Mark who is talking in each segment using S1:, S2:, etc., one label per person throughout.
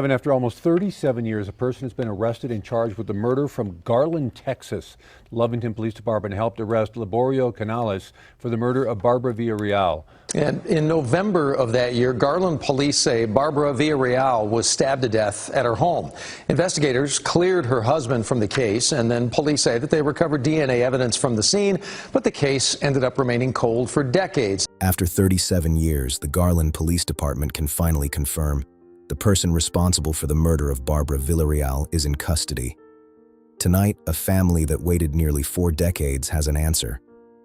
S1: And after almost 37 years, a person has been arrested and charged with the murder from Garland, Texas. Lovington Police Department helped arrest Liborio Canales for the murder of Barbara Villarreal.
S2: And in November of that year, Garland police say Barbara Villarreal was stabbed to death at her home. Investigators cleared her husband from the case, and then police say that they recovered DNA evidence from the scene, but the case ended up remaining cold for decades.
S3: After 37 years, the Garland Police Department can finally confirm the person responsible for the murder of Barbara Villarreal is in custody. Tonight, a family that waited nearly 4 decades has an answer,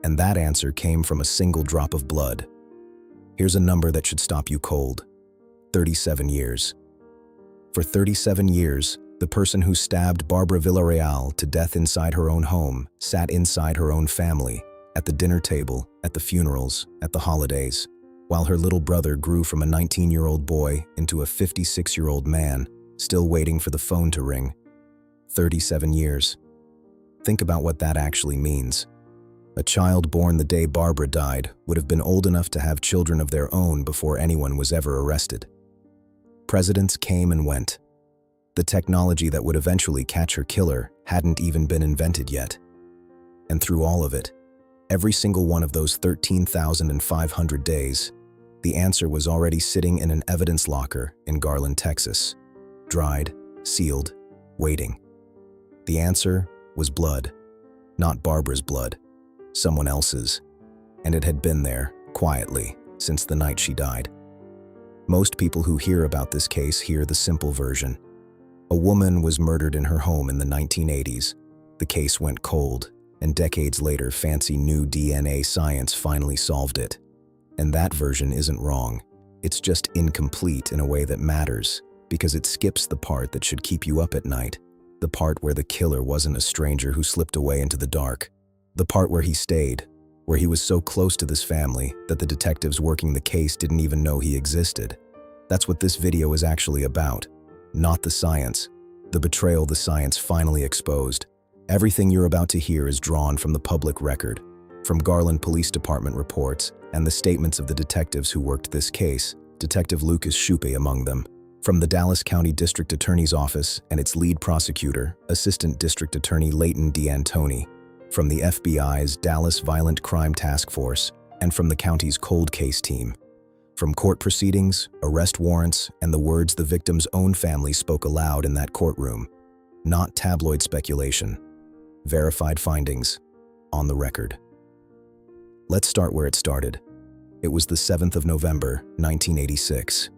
S3: and that answer came from a single drop of blood. Here's a number that should stop you cold: 37 years. For 37 years, the person who stabbed Barbara Villarreal to death inside her own home sat inside her own family, at the dinner table, at the funerals, at the holidays, while her little brother grew from a 19-year-old boy into a 56-year-old man, still waiting for the phone to ring. 37 years. Think about what that actually means. A child born the day Barbara died would have been old enough to have children of their own before anyone was ever arrested. Presidents came and went. The technology that would eventually catch her killer hadn't even been invented yet. And through all of it, every single one of those 13,500 days, the answer was already sitting in an evidence locker in Garland, Texas. Dried, sealed, waiting. The answer was blood. Not Barbara's blood, someone else's. And it had been there, quietly, since the night she died. Most people who hear about this case hear the simple version. A woman was murdered in her home in the 1980s. The case went cold, and decades later, fancy new DNA science finally solved it. And that version isn't wrong. It's just incomplete in a way that matters, because it skips the part that should keep you up at night. The part where the killer wasn't a stranger who slipped away into the dark. The part where he stayed, where he was so close to this family that the detectives working the case didn't even know he existed. That's what this video is actually about. Not the science. The betrayal the science finally exposed. Everything you're about to hear is drawn from the public record, from Garland Police Department reports and the statements of the detectives who worked this case, Detective Lucas Schuppe among them, from the Dallas County District Attorney's Office and its lead prosecutor, Assistant District Attorney Leighton D'Antoni, from the FBI's Dallas Violent Crime Task Force, and from the county's cold case team. From court proceedings, arrest warrants, and the words the victim's own family spoke aloud in that courtroom. Not tabloid speculation. Verified findings, on the record. Let's start where it started. It was the 7th of November, 1986.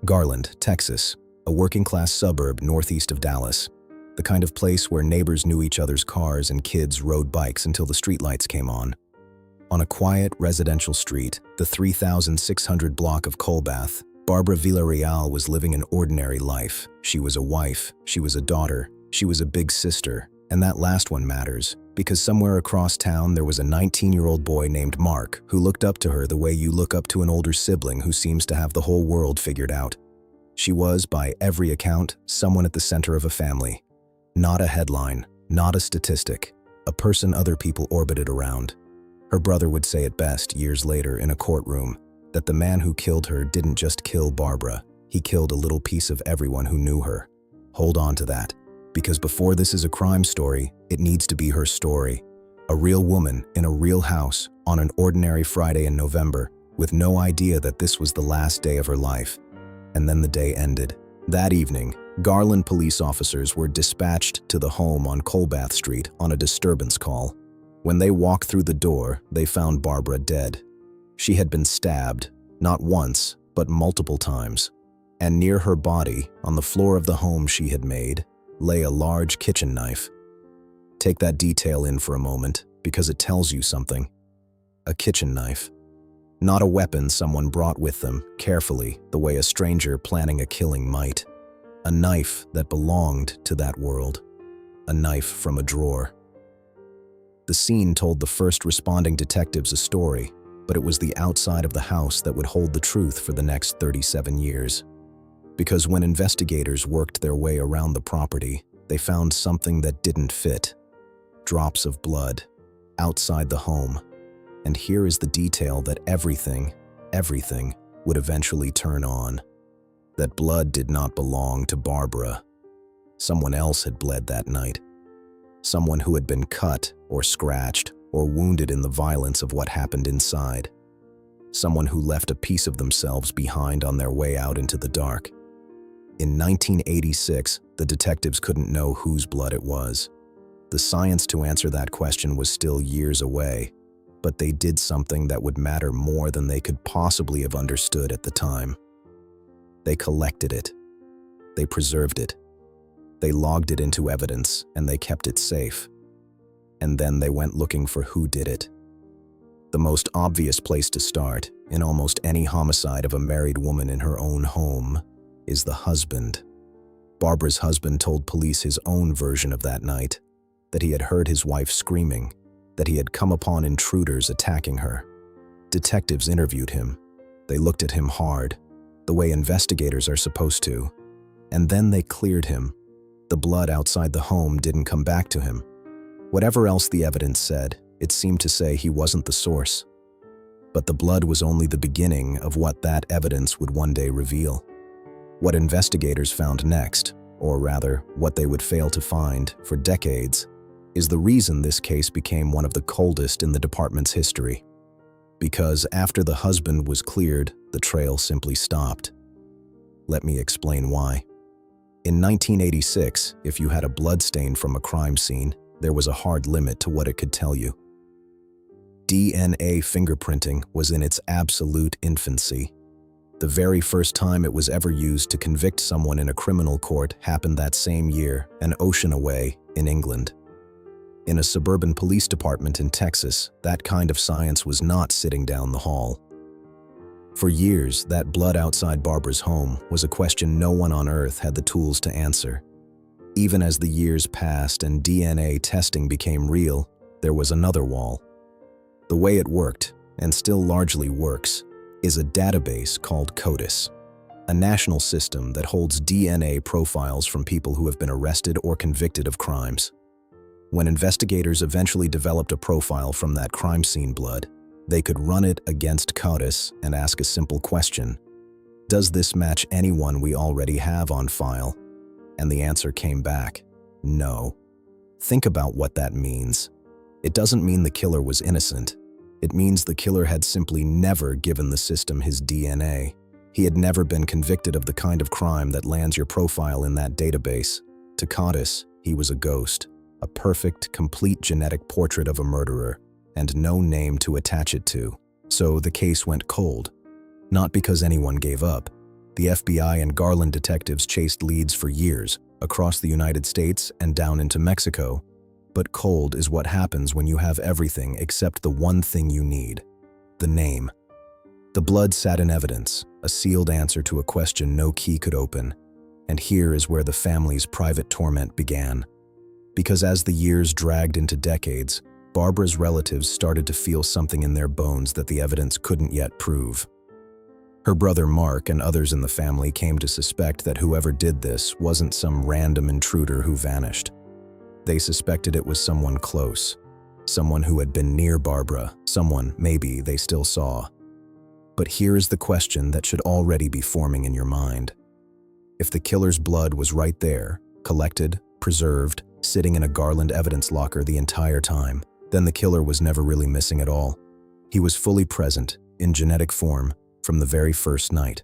S3: Garland, Texas, a working-class suburb northeast of Dallas. The kind of place where neighbors knew each other's cars and kids rode bikes until the streetlights came on. On a quiet residential street, the 3,600 block of Colbath, Barbara Villarreal was living an ordinary life. She was a wife, she was a daughter, she was a big sister, and that last one matters, because somewhere across town there was a 19-year-old boy named Marc who looked up to her the way you look up to an older sibling who seems to have the whole world figured out. She was, by every account, someone at the center of a family. Not a headline, not a statistic, a person other people orbited around. Her brother would say it best years later in a courtroom, that the man who killed her didn't just kill Barbara, he killed a little piece of everyone who knew her. Hold on to that, because before this is a crime story, it needs to be her story. A real woman in a real house on an ordinary Friday in November, with no idea that this was the last day of her life. And then the day ended. That evening, Garland police officers were dispatched to the home on Colbath Street on a disturbance call. When they walked through the door, they found Barbara dead. She had been stabbed, not once, but multiple times. And near her body, on the floor of the home she had made, lay a large kitchen knife. Take that detail in for a moment, because it tells you something. A kitchen knife. Not a weapon someone brought with them, carefully, the way a stranger planning a killing might. A knife that belonged to that world. A knife from a drawer. The scene told the first responding detectives a story, but it was the outside of the house that would hold the truth for the next 37 years. Because when investigators worked their way around the property, they found something that didn't fit. Drops of blood, outside the home. And here is the detail that everything would eventually turn on. that blood did not belong to Barbara. Someone else had bled that night. Someone who had been cut or scratched or wounded in the violence of what happened inside. Someone who left a piece of themselves behind on their way out into the dark. In 1986, the detectives couldn't know whose blood it was. The science to answer that question was still years away, but they did something that would matter more than they could possibly have understood at the time. They collected it. They preserved it. They logged it into evidence, and they kept it safe. And then they went looking for who did it. The most obvious place to start, in almost any homicide of a married woman in her own home, is the husband. Barbara's husband told police his own version of that night, that he had heard his wife screaming, that he had come upon intruders attacking her. Detectives interviewed him. They looked at him hard, the way investigators are supposed to, and then they cleared him. The blood outside the home didn't come back to him. Whatever else the evidence said, it seemed to say he wasn't the source. But the blood was only the beginning of what that evidence would one day reveal. What investigators found next, or rather, what they would fail to find for decades, is the reason this case became one of the coldest in the department's history. Because after the husband was cleared, the trail simply stopped. Let me explain why. In 1986, if you had a bloodstain from a crime scene, there was a hard limit to what it could tell you. DNA fingerprinting was in its absolute infancy. The very first time it was ever used to convict someone in a criminal court happened that same year, an ocean away, in England. In a suburban police department in Texas, that kind of science was not sitting down the hall. For years, that blood outside Barbara's home was a question no one on earth had the tools to answer. Even as the years passed and DNA testing became real, there was another wall. The way it worked, and still largely works, is a database called CODIS, a national system that holds DNA profiles from people who have been arrested or convicted of crimes. When investigators eventually developed a profile from that crime scene blood, they could run it against CODIS and ask a simple question: does this match anyone we already have on file? And the answer came back: no. Think about what that means. It doesn't mean the killer was innocent. It means the killer had simply never given the system his DNA. He had never been convicted of the kind of crime that lands your profile in that database. To CODIS, he was a ghost, a perfect, complete genetic portrait of a murderer, and no name to attach it to. So the case went cold. Not because anyone gave up. The FBI and Garland detectives chased leads for years, across the United States and down into Mexico. But cold is what happens when you have everything except the one thing you need: the name. The blood sat in evidence, a sealed answer to a question no key could open. And here is where the family's private torment began. Because as the years dragged into decades, Barbara's relatives started to feel something in their bones that the evidence couldn't yet prove. Her brother Marc and others in the family came to suspect that whoever did this wasn't some random intruder who vanished. They suspected it was someone close, someone who had been near Barbara, someone maybe they still saw. But here is the question that should already be forming in your mind. If the killer's blood was right there, collected, preserved, sitting in a Garland evidence locker the entire time, then the killer was never really missing at all. He was fully present, in genetic form, from the very first night.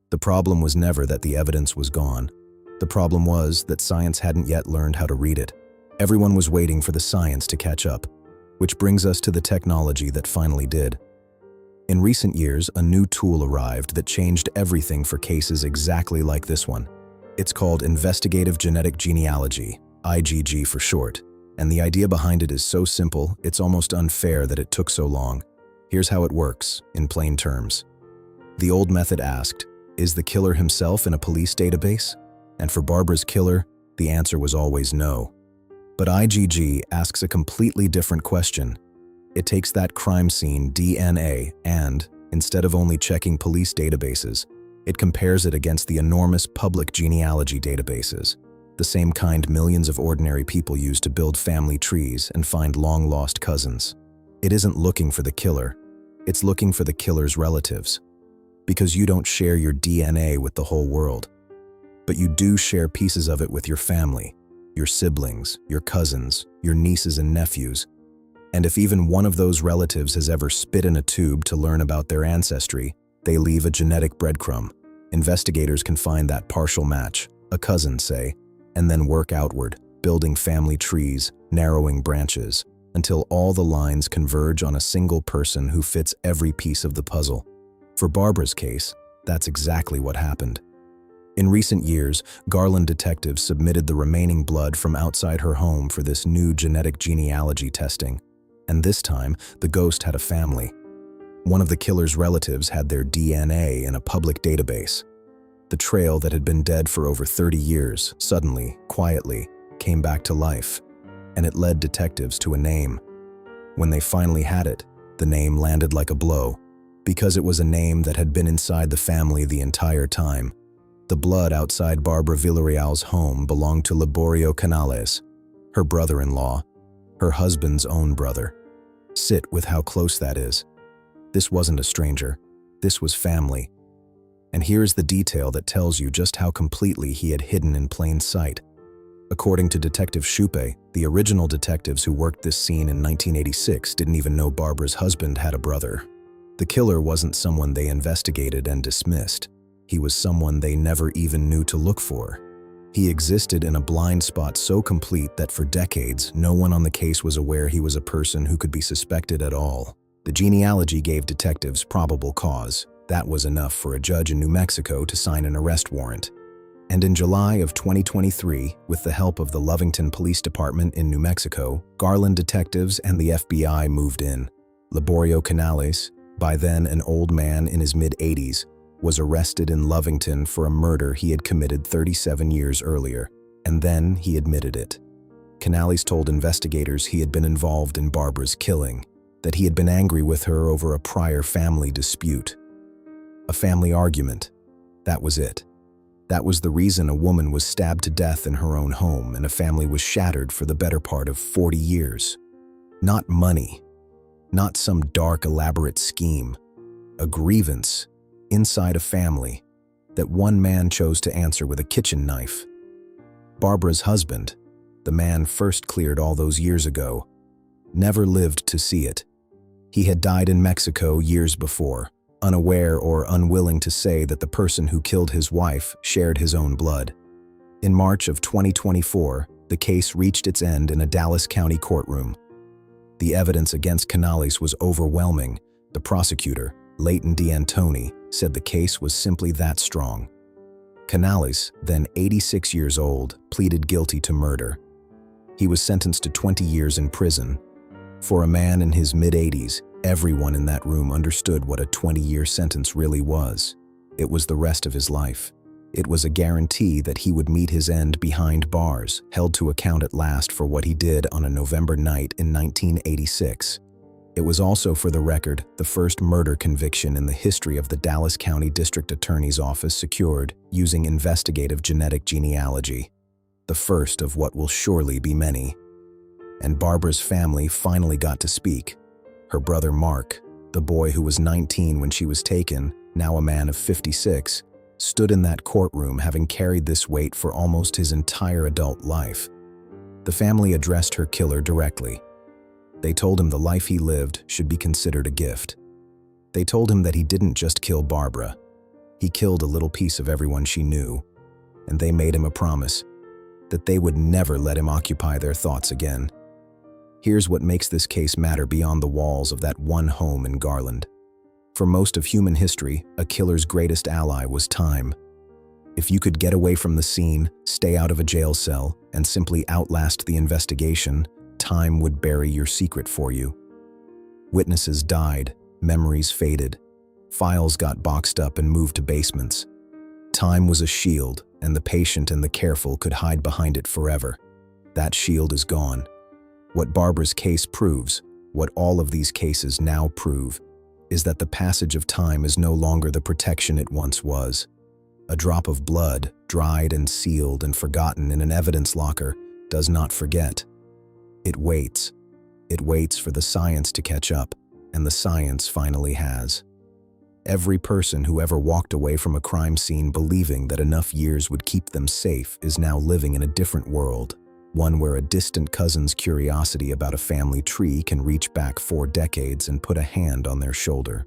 S3: The problem was never that the evidence was gone. The problem was that science hadn't yet learned how to read it. Everyone was waiting for the science to catch up, which brings us to the technology that finally did. In recent years, a new tool arrived that changed everything for cases exactly like this one. It's called Investigative Genetic Genealogy, IgG for short, and the idea behind it is so simple, it's almost unfair that it took so long. Here's how it works, in plain terms. The old method asked, is the killer himself in a police database? And for Barbara's killer, the answer was always no. But IgG asks a completely different question. It takes that crime scene DNA and, instead of only checking police databases, it compares it against the enormous public genealogy databases, the same kind millions of ordinary people use to build family trees and find long-lost cousins. It isn't looking for the killer, it's looking for the killer's relatives. because you don't share your DNA with the whole world. But you do share pieces of it with your family, your siblings, your cousins, your nieces and nephews. And if even one of those relatives has ever spit in a tube to learn about their ancestry, they leave a genetic breadcrumb. Investigators can find that partial match, a cousin, say, and then work outward, building family trees, narrowing branches, until all the lines converge on a single person who fits every piece of the puzzle. For Barbara's case, that's exactly what happened. In recent years, Garland detectives submitted the remaining blood from outside her home for this new genetic genealogy testing. And this time, the ghost had a family. One of the killer's relatives had their DNA in a public database. The trail that had been dead for over 30 years suddenly, quietly, came back to life, and it led detectives to a name. When they finally had it, the name landed like a blow, because it was a name that had been inside the family the entire time. The blood outside Barbara Villarreal's home belonged to Liborio Canales, her brother-in-law, her husband's own brother. Sit with how close that is. This wasn't a stranger. This was family. And here's the detail that tells you just how completely he had hidden in plain sight. According to Detective Schuppe, the original detectives who worked this scene in 1986 didn't even know Barbara's husband had a brother. The killer wasn't someone they investigated and dismissed. He was someone they never even knew to look for. He existed in a blind spot so complete that for decades, no one on the case was aware he was a person who could be suspected at all. The genealogy gave detectives probable cause. That was enough for a judge in New Mexico to sign an arrest warrant. And in July of 2023, with the help of the Lovington Police Department in New Mexico, Garland detectives and the FBI moved in. Liborio Canales, by then an old man in his mid-80s, was arrested in Lovington for a murder he had committed 37 years earlier, and then he admitted it. Canales told investigators he had been involved in Barbara's killing, that he had been angry with her over a prior family dispute. A family argument. That was it. That was the reason a woman was stabbed to death in her own home and a family was shattered for the better part of 40 years. Not money. Not some dark, elaborate scheme. A grievance inside a family that one man chose to answer with a kitchen knife. Barbara's husband, the man first cleared all those years ago, never lived to see it. He had died in Mexico years before, unaware or unwilling to say that the person who killed his wife shared his own blood. In March of 2024, the case reached its end in a Dallas County courtroom. The evidence against Canales was overwhelming. The prosecutor, Leighton D'Antoni, said the case was simply that strong. Canales, then 86 years old, pleaded guilty to murder. He was sentenced to 20 years in prison. For a man in his mid-80s, everyone in that room understood what a 20-year sentence really was. It was the rest of his life. It was a guarantee that he would meet his end behind bars, held to account at last for what he did on a November night in 1986. It was also, for the record, the first murder conviction in the history of the Dallas County District Attorney's Office secured using investigative genetic genealogy. The first of what will surely be many. And Barbara's family finally got to speak. Her brother Marc, the boy who was 19 when she was taken, now a man of 56, stood in that courtroom having carried this weight for almost his entire adult life. The family addressed her killer directly. They told him the life he lived should be considered a gift. They told him that he didn't just kill Barbara. He killed a little piece of everyone she knew, and they made him a promise that they would never let him occupy their thoughts again. Here's what makes this case matter beyond the walls of that one home in Garland. For most of human history, a killer's greatest ally was time. If you could get away from the scene, stay out of a jail cell, and simply outlast the investigation, time would bury your secret for you. Witnesses died, memories faded, files got boxed up and moved to basements. Time was a shield, and the patient and the careful could hide behind it forever. That shield is gone. What Barbara's case proves, what all of these cases now prove, is that the passage of time is no longer the protection it once was. A drop of blood, dried and sealed and forgotten in an evidence locker, does not forget. It waits. It waits for the science to catch up, and the science finally has. Every person who ever walked away from a crime scene believing that enough years would keep them safe is now living in a different world, one where a distant cousin's curiosity about a family tree can reach back 4 decades and put a hand on their shoulder.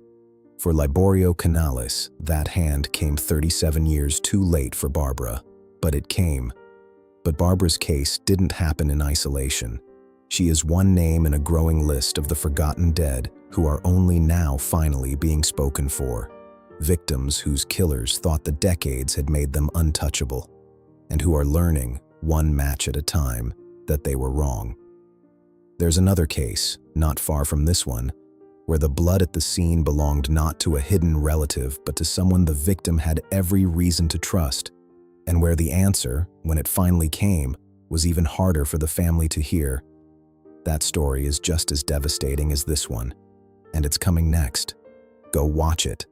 S3: For Liborio Canales, that hand came 37 years too late for Barbara, but it came. But Barbara's case didn't happen in isolation. She is one name in a growing list of the forgotten dead who are only now finally being spoken for. Victims whose killers thought the decades had made them untouchable, and who are learning, one match at a time, that they were wrong. There's another case, not far from this one, where the blood at the scene belonged not to a hidden relative but to someone the victim had every reason to trust, and where the answer, when it finally came, was even harder for the family to hear. That story is just as devastating as this one, and it's coming next. Go watch it.